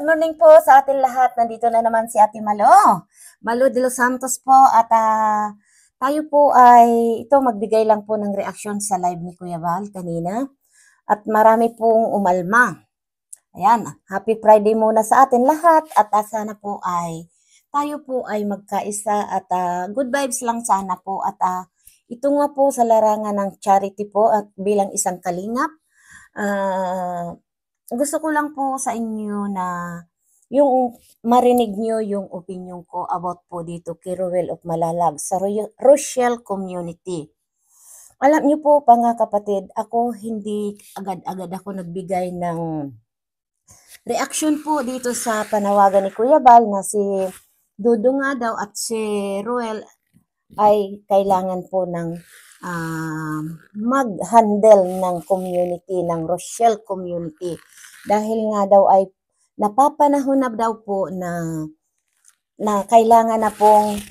morning po sa ating lahat. Nandito na naman si Ate Malo. Malo de los Santos po at tayo po ay magbigay lang po ng reaksyon sa live ni Kuya Val kanina. At marami pong umalma. Ayan, happy Friday muna sa atin lahat at sana po ay tayo po ay magkaisa at good vibes lang sana po at ito nga po sa larangan ng charity po at bilang isang kalingap. Gusto ko lang po sa inyo na yung marinig nyo yung opinion ko about po dito kay Ruel of Malalag sa Rochelle community. Alam niyo po mga kapatid, ako hindi agad-agad ako nagbigay ng reaction po dito sa panawagan ni Kuya Val na si Dudo nga daw at si Ruel ay kailangan po ng mag-handle ng community, ng Rochelle community. Dahil nga daw ay napapanahon na daw po na kailangan na pong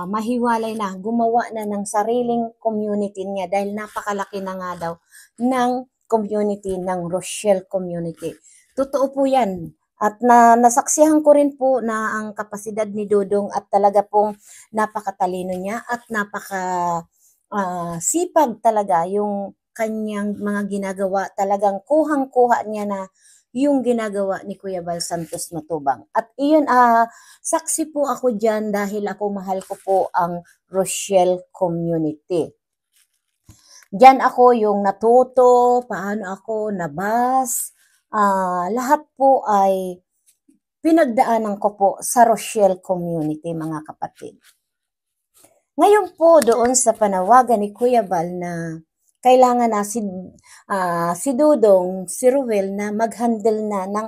mahiwalay na, gumawa na ng sariling community niya dahil napakalaki na nga daw ng community ng Rochelle community. Totoo po yan. At nasaksihan ko rin po na ang kapasidad ni Dudong at talaga pong napakatalino niya at sipag talaga yung kanyang mga ginagawa. Talagang kuhang-kuha niya na yung ginagawa ni Kuya Val Santos Matubang. At iyon, saksi po ako dyan dahil ako mahal ko po ang Rochelle community. Diyan ako yung natuto, paano ako nabas, lahat po ay pinagdaanan ko po sa Rochelle community mga kapatid. Ngayon po doon sa panawagan ni Kuya Val na kailangan na si Dudong, si Ruel na mag-handle na ng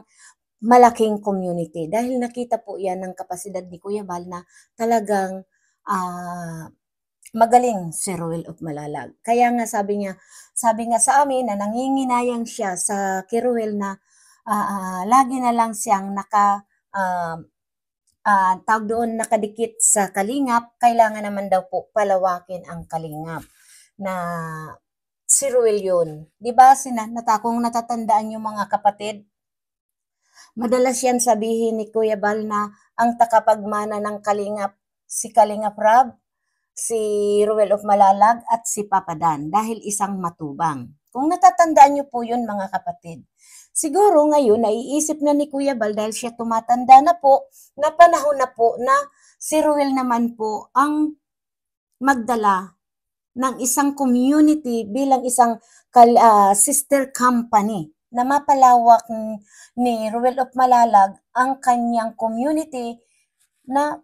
malaking community. Dahil nakita po yan ng kapasidad ni Kuya Val na talagang magaling si Ruel of Malalag. Kaya nga sabi nga sa amin na nanginginayang siya sa kay Ruel na lagi na lang siyang tawag doon nakadikit sa kalingap, kailangan naman daw po palawakin ang kalingap na si Ruel yun. Diba kung natatandaan yung mga kapatid, madalas yan sabihin ni Kuya Val na ang takapagmana ng kalingap, si Kalingap Rab, si Ruel of Malalag at si Papa Dan dahil isang matubang. Kung natatandaan niyo po yun mga kapatid. Siguro ngayon, naiisip na ni Kuya Val dahil siya tumatanda na po, na panahon na po na si Ruel naman po ang magdala ng isang community bilang isang sister company na mapalawak ni Ruel of Malalag ang kanyang community na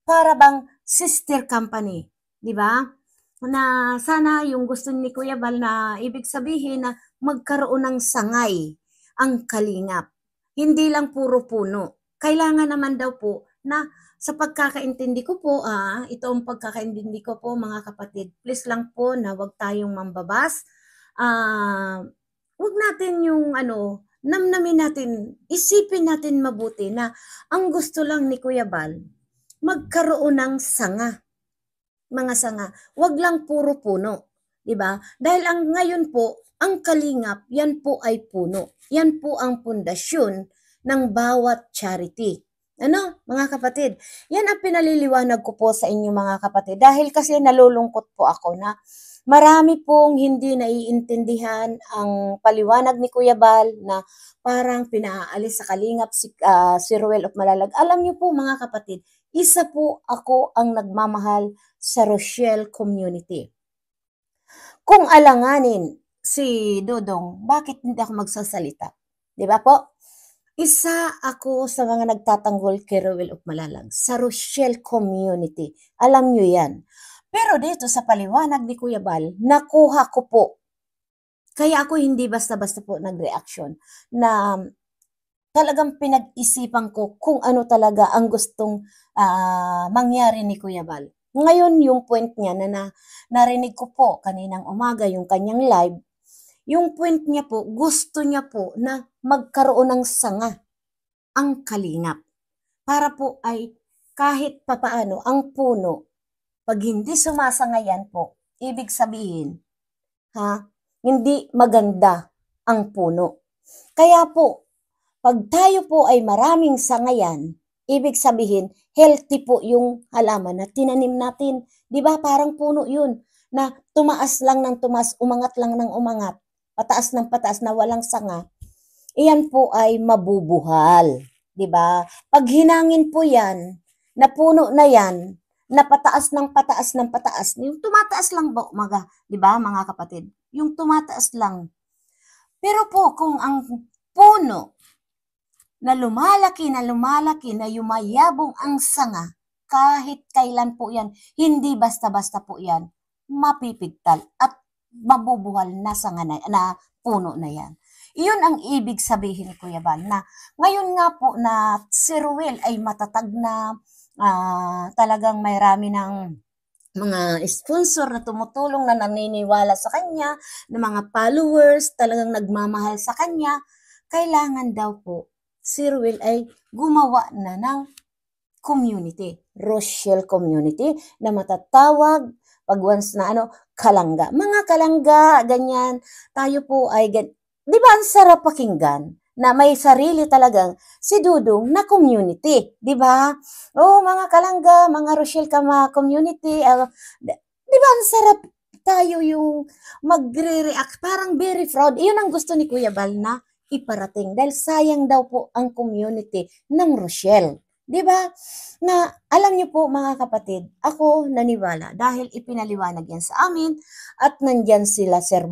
para bang sister company, di ba? Na sana yung gusto ni Kuya Val na ibig sabihin na magkaroon ng sangay ang kalingap. Hindi lang puro puno. Kailangan naman daw po na sa pagkakaintindi ko po, ito ang pagkakaintindi ko po mga kapatid. Please lang po na wag tayong mambabas. Wag natin yung namnamin natin, isipin natin mabuti na ang gusto lang ni Kuya Val, magkaroon ng sanga. Mga sanga. Wag lang puro puno. Diba? Dahil ngayon po, ang kalingap, yan po ay puno. Yan po ang pundasyon ng bawat charity. Ano, mga kapatid? Yan ang pinaliliwanag ko po sa inyo mga kapatid. Dahil kasi nalulungkot po ako na marami pong hindi naiintindihan ang paliwanag ni Kuya Val na parang pinaalis sa kalingap si Ruel of Malalag. Alam niyo po mga kapatid, isa po ako ang nagmamahal sa Rochelle community. Kung alanganin si Dudong, bakit hindi ako magsasalita? Di ba po? Isa ako sa mga nagtatanggol kay Ruel of Malalag sa Rochelle community. Alam nyo yan. Pero dito sa paliwanag ni Kuya Val, nakuha ko po. Kaya ako hindi basta-basta po nag-reaction na talagang pinag-isipan ko kung ano talaga ang gustong mangyari ni Kuya Val. Ngayon, yung point niya na narinig ko po kaninang umaga yung kanyang live, yung point niya po, gusto niya po na magkaroon ng sanga ang kalingap. Para po ay kahit papaano ang puno, pag hindi sumasangayan po, ibig sabihin, hindi maganda ang puno. Kaya po, Pag tayo po ay maraming sangayan, ibig sabihin, healthy po yung halaman na tinanim natin. 'Di ba parang puno yun na tumaas lang ng tumaas, umangat lang ng umangat, pataas ng pataas na walang sanga. Iyan po ay mabubuhal, 'di ba? Pag hinangin po 'yan, na puno na 'yan, na pataas ng pataas ng pataas, yung tumataas lang po, 'di ba mga kapatid? Yung tumataas lang. Pero po kung ang puno na lumalaki, na yumayabong ang sanga, kahit kailan po 'yan, hindi basta-basta po 'yan, mapipigtal at mabubuhal na sanga na puno na 'yan. Iyon ang ibig sabihin, Kuya Bal, na ngayon nga po na si Ruel ay matatag na, talagang may rami ng mga sponsor na tumutulong, na naniniwala sa kanya, ng mga followers, talagang nagmamahal sa kanya, kailangan daw po si Ruel ay gumawa na ng community, Rochelle community, na matatawag pag once na kalangga. Mga kalangga, ganyan, tayo po ay, di ba ang sarap pakinggan na may sarili talagang si Dudong na community, di ba? Oh, mga kalangga, mga Rochelle community, di ba ang sarap tayo yung magre-react, parang very proud. Iyon ang gusto ni Kuya Bal na iparating dahil sayang daw po ang community ng Rochelle. 'Di ba? Na alam niyo po mga kapatid, ako naniwala dahil ipinaliwanag yan sa amin at nandyan sila Sir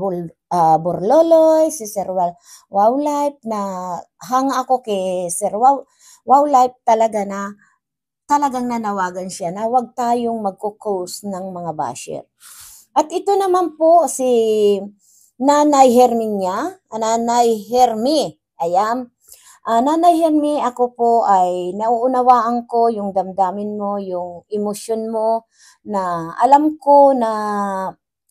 Borloloy, si Sir Wowlife, na hanga ako kay Sir Wowlife talaga, na talagang nanawagan siya na huwag tayong magko-cause ng mga basher. At ito naman po si Nanay Herminia, Nanay Hermi, ayan. Nanay Hermi, ako po ay nauunawaan ko yung damdamin mo, yung emosyon mo, na alam ko na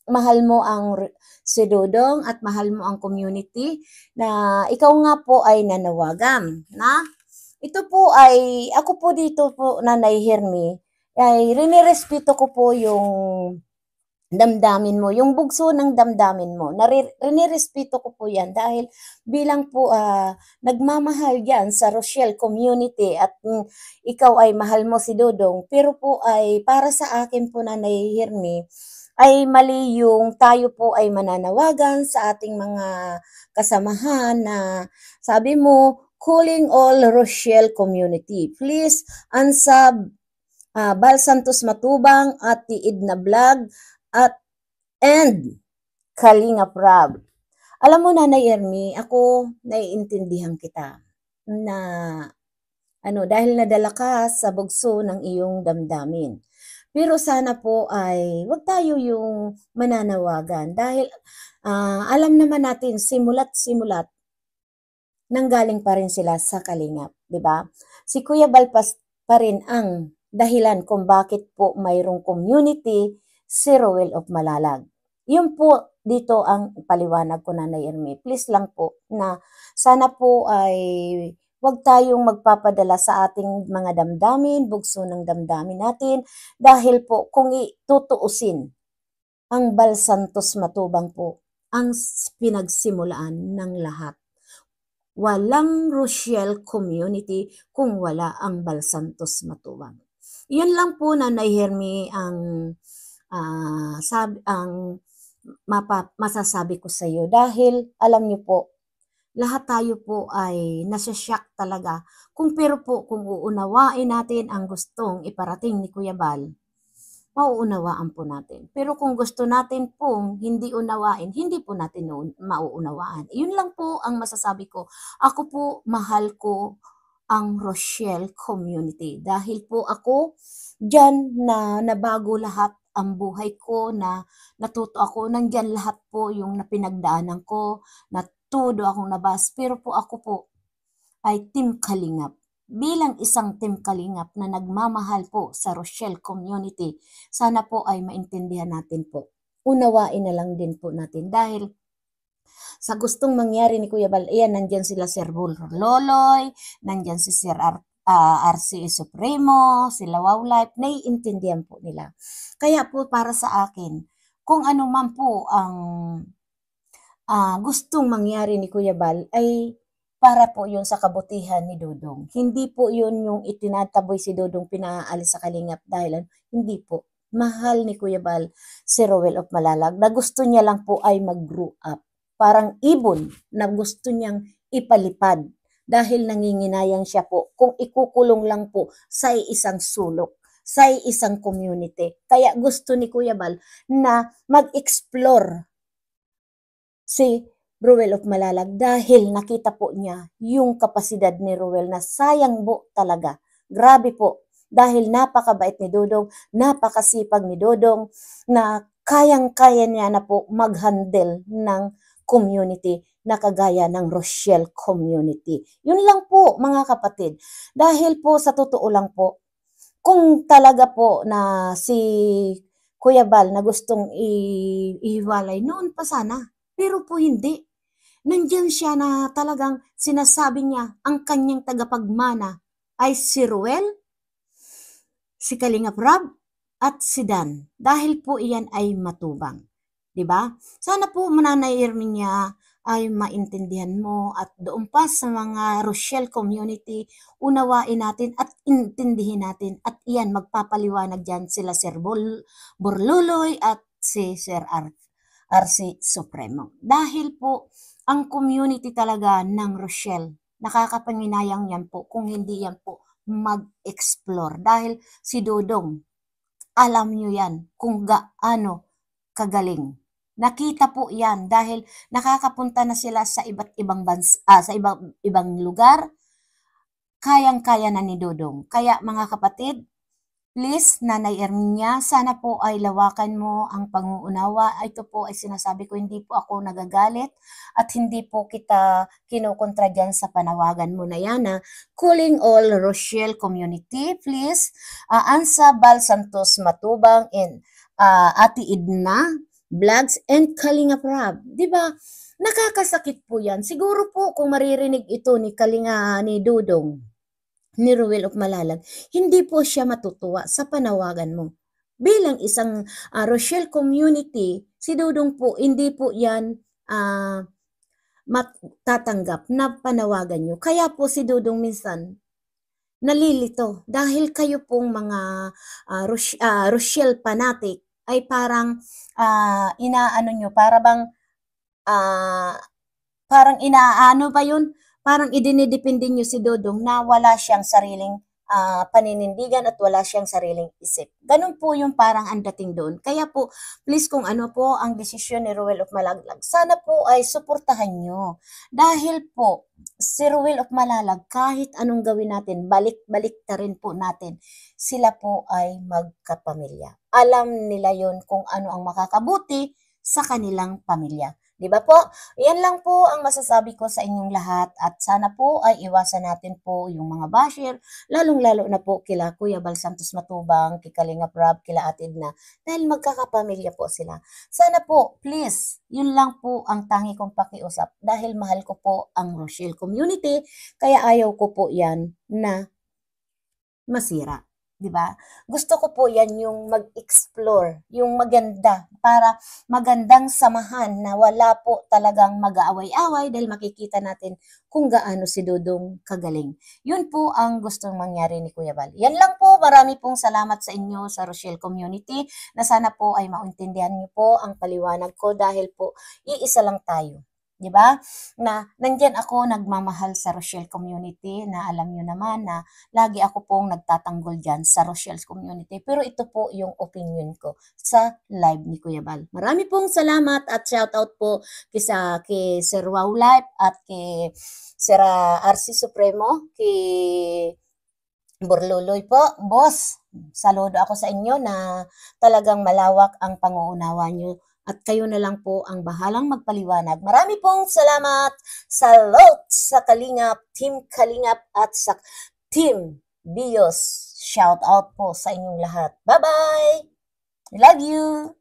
mahal mo ang si Dodong at mahal mo ang community, na ikaw nga po ay nanawagan na ito po ay, ako po dito po, Nanay Hermi, ay rinirespeto ko po yung damdamin mo, yung bugso ng damdamin mo, rinirespeto ko po yan dahil bilang po nagmamahal yan sa Rochelle community at ikaw ay mahal mo si Dodong, pero po ay para sa akin po, Nanay Hermi, ay mali yung tayo po ay mananawagan sa ating mga kasamahan na sabi mo, calling all Rochelle community, please unsub Bal Santos Matubang at Tiid na Vlog and Kalinga Prab. Alam mo, Nanay Ermi, ako naiintindihan kita na dahil nadala ka sa bugso ng iyong damdamin. Pero sana po ay wag tayo yung mananawagan dahil alam naman natin simulat nanggaling pa rin sila sa Kalingap, 'di ba? Si Kuya Balpas pa rin ang dahilan kung bakit po mayroong community si Ruel of Malalag. Yun po dito ang paliwanag ko, Nanay Ermi. Please lang po na sana po ay wag tayong magpapadala sa ating mga damdamin, bugso ng damdamin natin, dahil po kung itutuusin, ang Bal Santos Matubang po ang pinagsimulaan ng lahat. Walang Rochelle community kung wala ang Bal Santos Matubang. Yun lang po, Nanay Hermi, ang masasabi ko sa iyo dahil alam niyo po, lahat tayo po ay nasashock talaga kung uunawain natin ang gustong iparating ni Kuya Bal, mauunawaan po natin. Pero kung gusto natin pong hindi unawain, hindi po natin mauunawaan. Yun lang po ang masasabi ko. Ako po, mahal ko ang Rochelle community dahil po ako dyan na nabago lahat ang buhay ko, na natuto ako, nandyan lahat po yung napinagdaanan ko, natudo akong nabas, pero po ako po ay Team Kalingap. Bilang isang Team Kalingap na nagmamahal po sa Rochelle community, sana po ay maintindihan natin po. Unawain na lang din po natin dahil sa gustong mangyari ni Kuya Bal, nandyan sila Sir Loloy, nandyan si Sir RCE Supremo, sila Wowlife, naiintindihan po nila. Kaya po para sa akin, kung ano man po ang gustong mangyari ni Kuya Bal, ay para po yun sa kabutihan ni Dudong. Hindi po yun yung itinataboy si Dudong pinaalis sa Kalingap dahil hindi po. Mahal ni Kuya Bal si Rowell of Malalag na gusto niya lang po ay mag-grow up. Parang ibon na gusto niyang ipalipad dahil nanginginayang siya po kung ikukulong lang po sa isang sulok, sa isang community. Kaya gusto ni Kuya Bal na mag-explore si Rowell of Malalag dahil nakita po niya yung kapasidad ni Rowell na sayang po talaga. Grabe po. Dahil napakabait ni Dodong, napakasipag ni Dodong na kayang-kaya niya na po mag-handle ng community na kagaya ng Rochelle community. Yun lang po mga kapatid. Dahil po sa totoo lang po, kung talaga po na si Kuya Bal na gustong ihiwalay, noon pa sana. Pero po hindi. Nandiyan siya na talagang sinasabi niya ang kanyang tagapagmana ay si Ruel, si Kalingap Rab, at si Dan. Dahil po iyan ay matubang. 'Di ba? Sana po mananair niya ay maintindihan mo at doon pa sa mga Rochelle community, unawain natin at intindihin natin at iyan magpapaliwanag dyan sila Sir Borluloy at si Sir RC Supremo. Dahil po ang community talaga ng Rochelle, nakakapanginayang yan po kung hindi yan po mag-explore. Dahil si Dodong, alam nyo yan kung gaano kagaling. Nakita po yan dahil nakakapunta na sila sa iba't ibang sa ibang lugar. Kayang-kaya na ni Dodong. Kaya mga kapatid, please, Nanay Erminia, sana po ay lawakan mo ang pang-uunawa. Ito po ay sinasabi ko, hindi po ako nagagalit at hindi po kita kinukontra dyan sa panawagan mo na yan. Calling all Rochelle community, please, Ansa Bal Santos Matubang and Ate Idna Vlogs and Kalingap Rab. Diba? Nakakasakit po yan. Siguro po kung maririnig ito ni Dudong, ni Rowell of Malalag, hindi po siya matutuwa sa panawagan mo. Bilang isang Rochelle community, si Dudong po, hindi po yan matatanggap na panawagan nyo. Kaya po si Dudong minsan nalilito dahil kayo pong mga Rochelle fanatic ay parang inaano nyo, parang inaano ba yun? Parang idinidepende nyo si Dodong na wala siyang sariling paninindigan at wala siyang sariling isip. Ganun po yung parang ang dating doon. Kaya po, please kung ano po ang desisyon ni Rowell of Malalag, sana po ay suportahan nyo. Dahil po, si Rowell of Malalag, kahit anong gawin natin, balik-balik na rin po natin, sila po ay magkapamilya. Alam nila yon kung ano ang makakabuti sa kanilang pamilya. Di ba po? Yan lang po ang masasabi ko sa inyong lahat at sana po ay iwasan natin po yung mga basher, lalong-lalo na po kila Kuya Bal Santos Matubang, kay Kalingap Rab, kila Ate Edna, dahil magkakapamilya po sila. Sana po, please, yun lang po ang tangi kong pakiusap dahil mahal ko po ang Rochelle community, kaya ayaw ko po yan na masira. Diba? Gusto ko po yan yung mag-explore, yung maganda, para magandang samahan na wala po talagang mag-aaway-away dahil makikita natin kung gaano si Dodong kagaling. Yun po ang gustong mangyari ni Kuya Bal. Yan lang po, marami pong salamat sa inyo sa Rochelle community na sana po ay maintindihan niyo po ang paliwanag ko dahil po iisa lang tayo. 'Di ba? Na nandiyan ako nagmamahal sa Rochelle community na alam niyo naman na lagi ako pong nagtatanggol diyan sa Rochelle community. Pero ito po yung opinion ko sa live ni Kuya Bal. Marami pong salamat at shout out po kay Sir Wow Life at kay Sir RC Supremo, kay Borluloy po. Boss, saludo ako sa inyo na talagang malawak ang pang-uunawa niyo. At kayo na lang po ang bahalang magpaliwanag. Marami pong salamat sa lot sa Kalingap, Team Kalingap at sa Team Bios. Shout out po sa inyong lahat. Bye-bye! Love you!